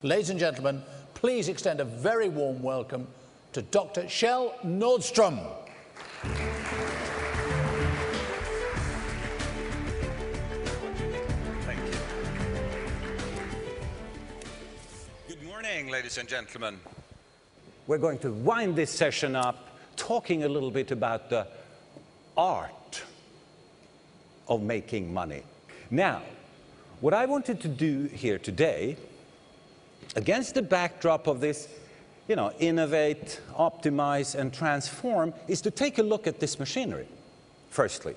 Ladies and gentlemen, please extend a very warm welcome to Dr. Kjell Nordström. Thank you. Good morning, ladies and gentlemen. We're going to wind this session up talking a little bit about the art of making money. Now, what I wanted to do here today, against the backdrop of this, innovate, optimize, and transform, is to take a look at this machinery, firstly.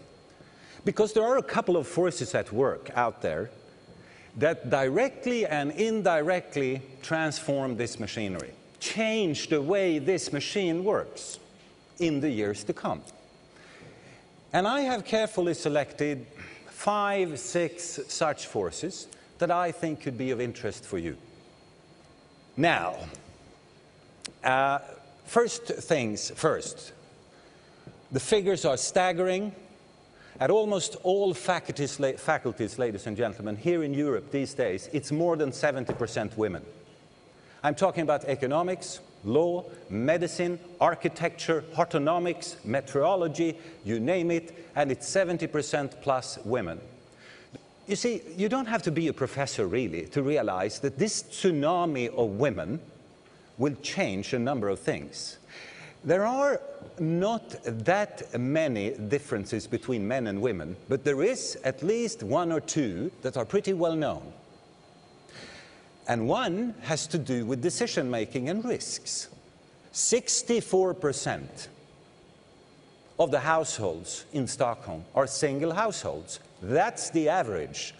Because there are a couple of forces at work out there that directly and indirectly transform this machinery, change the way this machine works in the years to come. And I have carefully selected 5, 6 such forces that I think could be of interest for you. Now, first things first. The figures are staggering. At almost all faculties, ladies and gentlemen, here in Europe these days, it's more than 70% women. I'm talking about economics, law, medicine, architecture, hortonomics, meteorology, you name it, and it's 70% plus women. You see, you don't have to be a professor, really, to realize that this tsunami of women will change a number of things. There are not that many differences between men and women, but there is at least 1 or 2 that are pretty well known. And one has to do with decision-making and risks. 64% of the households in Stockholm are single households. That's the average.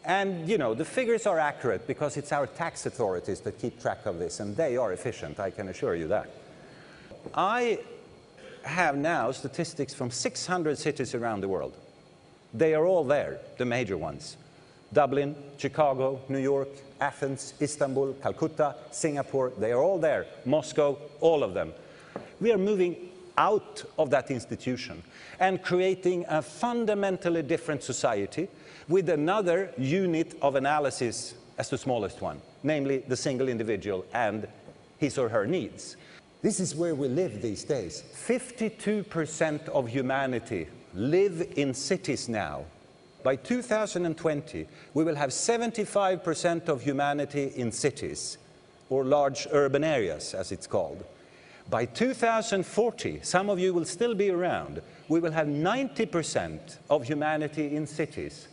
And, the figures are accurate because it's our tax authorities that keep track of this, and they are efficient, I can assure you that. I have now statistics from 600 cities around the world. They are all there, the major ones. Dublin, Chicago, New York, Athens, Istanbul, Calcutta, Singapore, they are all there. Moscow, all of them. We are moving out of that institution and creating a fundamentally different society with another unit of analysis as the smallest one, namely the single individual and his or her needs. This is where we live these days. 52% of humanity live in cities now. By 2020, we will have 75% of humanity in cities, or large urban areas, as it's called. By 2040, some of you will still be around, we will have 90% of humanity in cities.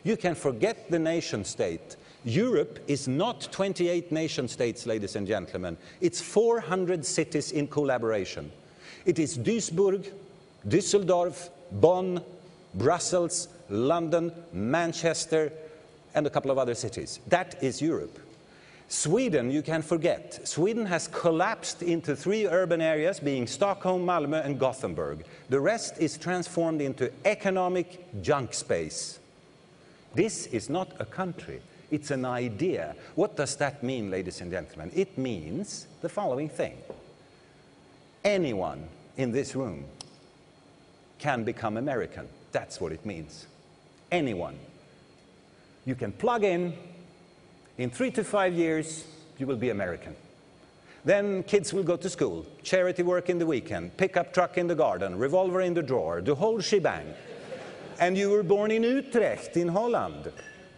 You can forget the nation state. Europe is not 28 nation states, ladies and gentlemen. It's 400 cities in collaboration. It is Duisburg, Düsseldorf, Bonn, Brussels, London, Manchester, and a couple of other cities. That is Europe. Sweden, you can forget. Sweden has collapsed into 3 urban areas, being Stockholm, Malmö, and Gothenburg. The rest is transformed into economic junk space. This is not a country. It's an idea. What does that mean, ladies and gentlemen? It means the following thing. Anyone in this room can become American. That's what it means. Anyone. You can plug in 3 to 5 years, you will be American. Then kids will go to school, charity work in the weekend, pickup truck in the garden, revolver in the drawer, the whole shebang. And you were born in Utrecht, in Holland.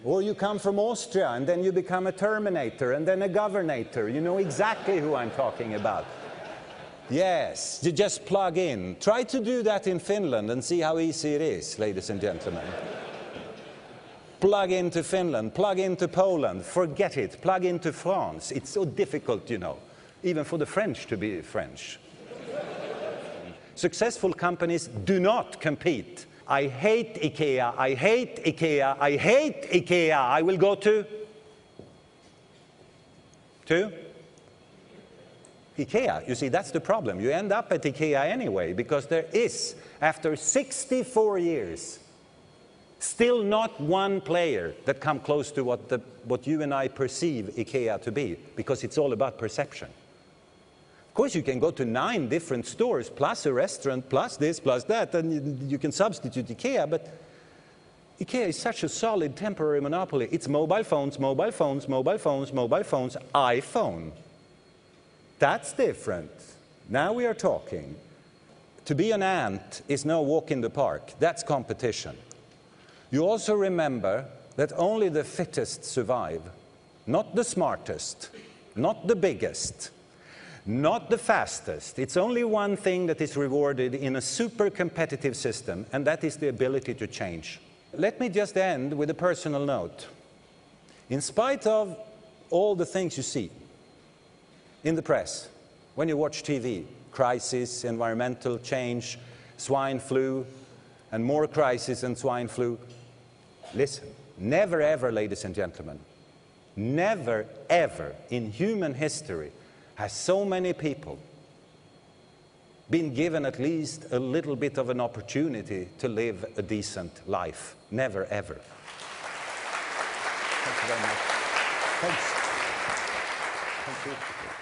Or you come from Austria, and then you become a Terminator, and then a Governator. You know exactly who I'm talking about. Yes, you just plug in. Try to do that in Finland and see how easy it is, ladies and gentlemen. Plug into Finland, plug into Poland, forget it, plug into France. It's so difficult, even for the French to be French. Successful companies do not compete. I hate IKEA, I hate IKEA, I hate IKEA. I will go to IKEA. You see, that's the problem. You end up at IKEA anyway, because there is, after 64 years, still not one player that come close to what you and I perceive IKEA to be, because it's all about perception. Of course, you can go to 9 different stores, plus a restaurant, plus this, plus that, and you can substitute IKEA, but IKEA is such a solid temporary monopoly. It's mobile phones, mobile phones, mobile phones, mobile phones, iPhone. That's different. Now we are talking. To be an ant is no walk in the park. That's competition. You also remember that only the fittest survive, not the smartest, not the biggest, not the fastest. It's only one thing that is rewarded in a super competitive system, and that is the ability to change. Let me just end with a personal note. In spite of all the things you see in the press, when you watch TV, crisis, environmental change, swine flu, and more crisis and swine flu, listen, never ever, ladies and gentlemen, never ever in human history has so many people been given at least a little bit of an opportunity to live a decent life. Never ever. Thank you very much. Thanks. Thank you.